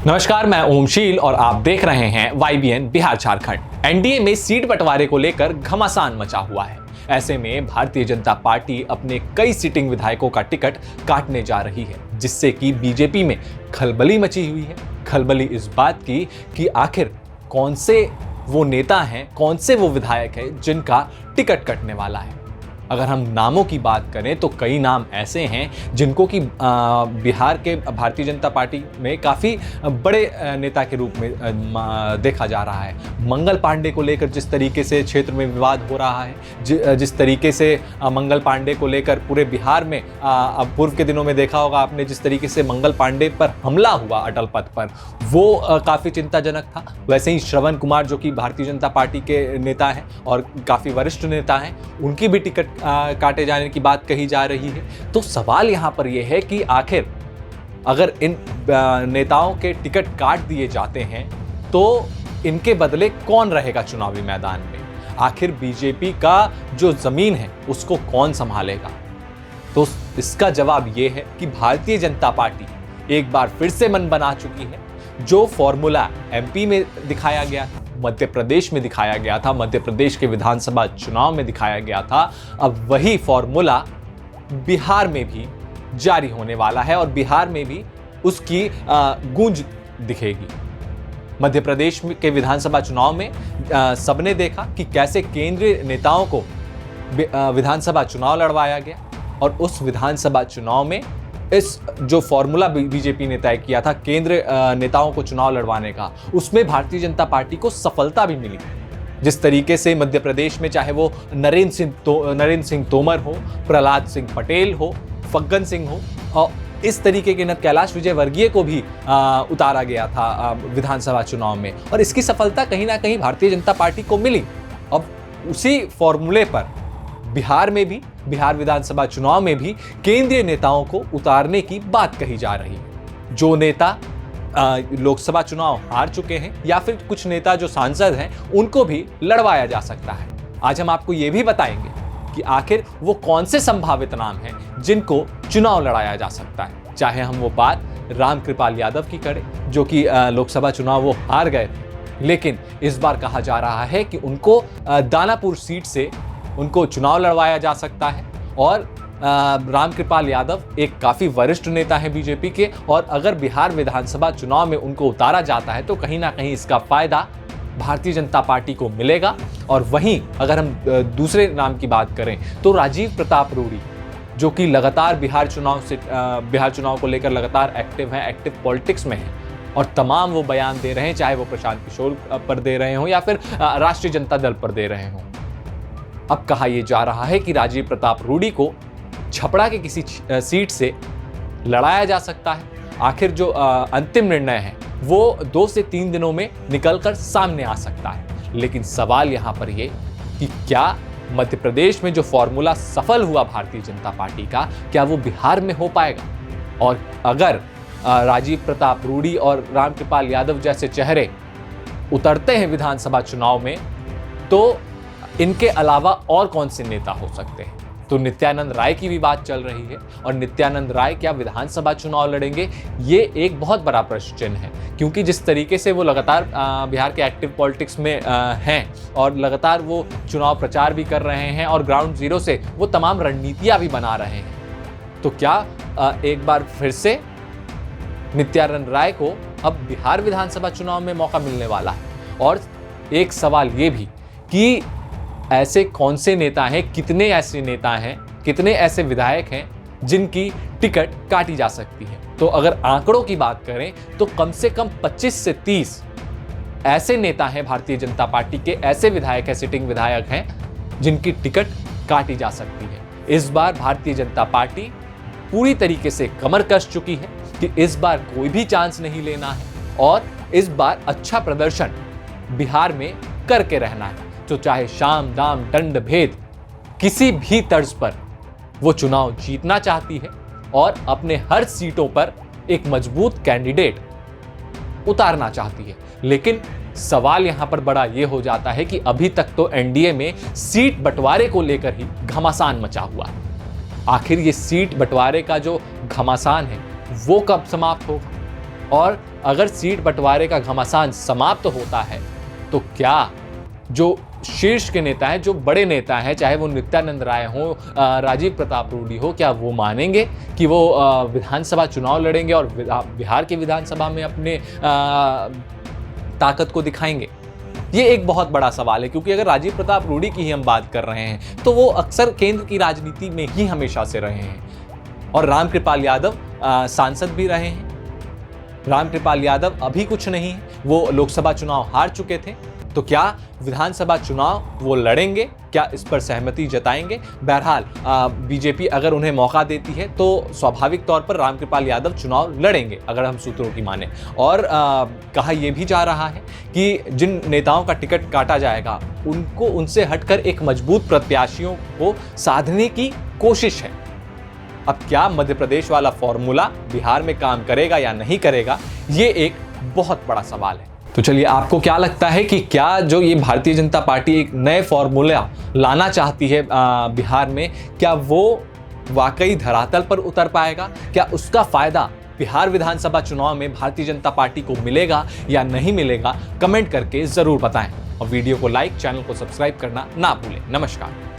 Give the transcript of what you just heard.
नमस्कार, मैं ओमशील और आप देख रहे हैं YBN बिहार झारखंड। एनडीए में सीट बंटवारे को लेकर घमासान मचा हुआ है। ऐसे में भारतीय जनता पार्टी अपने कई सिटिंग विधायकों का टिकट काटने जा रही है, जिससे कि बीजेपी में खलबली मची हुई है। खलबली इस बात की कि आखिर कौन से वो नेता हैं, कौन से वो विधायक हैं जिनका टिकट कटने वाला है। अगर हम नामों की बात करें तो कई नाम ऐसे हैं जिनको कि बिहार के भारतीय जनता पार्टी में काफ़ी बड़े नेता के रूप में देखा जा रहा है। मंगल पांडे को लेकर जिस तरीके से क्षेत्र में विवाद हो रहा है, जिस तरीके से मंगल पांडे को लेकर पूरे बिहार में अब पूर्व के दिनों में देखा होगा आपने, जिस तरीके से मंगल पांडे पर हमला हुआ अटल पथ पर, वो काफ़ी चिंताजनक था। वैसे ही श्रवण कुमार जो कि भारतीय जनता पार्टी के नेता हैं और काफ़ी वरिष्ठ नेता हैं, उनकी भी टिकट काटे जाने की बात कही जा रही है। तो सवाल यहाँ पर यह है कि आखिर अगर इन नेताओं के टिकट काट दिए जाते हैं तो इनके बदले कौन रहेगा चुनावी मैदान में? आखिर बीजेपी का जो जमीन है उसको कौन संभालेगा? तो इसका जवाब यह है कि भारतीय जनता पार्टी एक बार फिर से मन बना चुकी है। जो फॉर्मूला एमपी में दिखाया गया था, मध्य प्रदेश में दिखाया गया था, मध्य प्रदेश के विधानसभा चुनाव में दिखाया गया था, अब वही फॉर्मूला बिहार में भी जारी होने वाला है और बिहार में भी उसकी गूंज दिखेगी। मध्य प्रदेश के विधानसभा चुनाव में सबने देखा कि कैसे केंद्रीय नेताओं को विधानसभा चुनाव लड़वाया गया और उस विधानसभा चुनाव में इस जो फॉर्मूला बीजेपी ने तय किया था केंद्र नेताओं को चुनाव लड़वाने का, उसमें भारतीय जनता पार्टी को सफलता भी मिली। जिस तरीके से मध्य प्रदेश में चाहे वो नरेंद्र सिंह तोमर हो, प्रहलाद सिंह पटेल हो, फग्गन सिंह हो, और इस तरीके के कैलाश विजयवर्गीय को भी उतारा गया था विधानसभा चुनाव में, और इसकी सफलता कहीं ना कहीं भारतीय जनता पार्टी को मिली। अब उसी फॉर्मूले पर बिहार में भी, बिहार विधानसभा चुनाव में भी केंद्रीय नेताओं को उतारने की बात कही जा रही है। जो नेता लोकसभा चुनाव हार चुके हैं या फिर कुछ नेता जो सांसद हैं, उनको भी लड़वाया जा सकता है। आज हम आपको ये भी बताएंगे कि आखिर वो कौन से संभावित नाम हैं जिनको चुनाव लड़ाया जा सकता है। चाहे हम वो बात रामकृपाल यादव की करें, जो कि लोकसभा चुनाव वो हार गए, लेकिन इस बार कहा जा रहा है कि उनको दानापुर सीट से उनको चुनाव लड़वाया जा सकता है। और रामकृपाल यादव एक काफ़ी वरिष्ठ नेता है बीजेपी के, और अगर बिहार विधानसभा चुनाव में उनको उतारा जाता है तो कहीं ना कहीं इसका फायदा भारतीय जनता पार्टी को मिलेगा। और वहीं अगर हम दूसरे नाम की बात करें तो राजीव प्रताप रूडी, जो कि लगातार बिहार चुनाव को लेकर लगातार एक्टिव हैं, एक्टिव पॉलिटिक्स में हैं और तमाम वो बयान दे रहे हैं, चाहे वो प्रशांत किशोर पर दे रहे हों या फिर राष्ट्रीय जनता दल पर दे रहे हों। अब कहा यह जा रहा है कि राजीव प्रताप रूडी को छपरा के किसी सीट से लड़ाया जा सकता है। आखिर जो अंतिम निर्णय है वो 2 से 3 दिनों में निकलकर सामने आ सकता है। लेकिन सवाल यहां पर यह कि क्या मध्य प्रदेश में जो फॉर्मूला सफल हुआ भारतीय जनता पार्टी का, क्या वो बिहार में हो पाएगा? और अगर राजीव प्रताप रूडी और रामकृपाल यादव जैसे चेहरे उतरते हैं विधानसभा चुनाव में, तो इनके अलावा और कौन से नेता हो सकते हैं? तो नित्यानंद राय की भी बात चल रही है, और नित्यानंद राय क्या विधानसभा चुनाव लड़ेंगे? ये एक बहुत बड़ा प्रश्न चिन्ह है, क्योंकि जिस तरीके से वो लगातार बिहार के एक्टिव पॉलिटिक्स में हैं और लगातार वो चुनाव प्रचार भी कर रहे हैं और ग्राउंड जीरो से वो तमाम रणनीतियां भी बना रहे हैं। तो क्या एक बार फिर से नित्यानंद राय को अब बिहार विधानसभा चुनाव में मौका मिलने वाला है? और एक सवाल ये भी कि ऐसे कौन से नेता हैं, कितने ऐसे नेता हैं, कितने ऐसे विधायक हैं जिनकी टिकट काटी जा सकती है? तो अगर आंकड़ों की बात करें तो कम से कम 25 से 30 ऐसे नेता हैं भारतीय जनता पार्टी के, ऐसे विधायक हैं, सिटिंग विधायक हैं जिनकी टिकट काटी जा सकती है। इस बार भारतीय जनता पार्टी पूरी तरीके से कमर कस चुकी है कि इस बार कोई भी चांस नहीं लेना है और इस बार अच्छा प्रदर्शन बिहार में करके रहना है। तो चाहे शाम दाम दंड भेद किसी भी तर्ज पर वो चुनाव जीतना चाहती है और अपने हर सीटों पर एक मजबूत कैंडिडेट उतारना चाहती है। लेकिन सवाल यहां पर बड़ा ये हो जाता है कि अभी तक तो एनडीए में सीट बंटवारे को लेकर ही घमासान मचा हुआ है। आखिर ये सीट बंटवारे का जो घमासान है वो कब समाप्त होगा? और अगर सीट बंटवारे का घमासान समाप्त होता है तो क्या जो शीर्ष के नेता हैं, जो बड़े नेता हैं, चाहे वो नित्यानंद राय हो, राजीव प्रताप रूडी हो, क्या वो मानेंगे कि वो विधानसभा चुनाव लड़ेंगे और बिहार की विधानसभा में अपने ताकत को दिखाएंगे? ये एक बहुत बड़ा सवाल है, क्योंकि अगर राजीव प्रताप रूडी की ही हम बात कर रहे हैं तो वो अक्सर केंद्र की राजनीति में ही हमेशा से रहे हैं और रामकृपाल यादव सांसद भी रहे हैं। रामकृपाल यादव अभी कुछ नहीं है, वो लोकसभा चुनाव हार चुके थे, तो क्या विधानसभा चुनाव वो लड़ेंगे? क्या इस पर सहमति जताएंगे? बहरहाल बीजेपी अगर उन्हें मौका देती है तो स्वाभाविक तौर पर रामकृपाल यादव चुनाव लड़ेंगे, अगर हम सूत्रों की माने। और कहा यह भी जा रहा है कि जिन नेताओं का टिकट काटा जाएगा उनको उनसे हटकर एक मजबूत प्रत्याशियों को साधने की कोशिश है। अब क्या मध्य प्रदेश वाला फॉर्मूला बिहार में काम करेगा या नहीं करेगा, ये एक बहुत बड़ा सवाल है। तो चलिए, आपको क्या लगता है कि क्या जो ये भारतीय जनता पार्टी एक नए फॉर्मूला लाना चाहती है बिहार में, क्या वो वाकई धरातल पर उतर पाएगा? क्या उसका फायदा बिहार विधानसभा चुनाव में भारतीय जनता पार्टी को मिलेगा या नहीं मिलेगा? कमेंट करके जरूर बताएं और वीडियो को लाइक, चैनल को सब्सक्राइब करना ना भूलें। नमस्कार।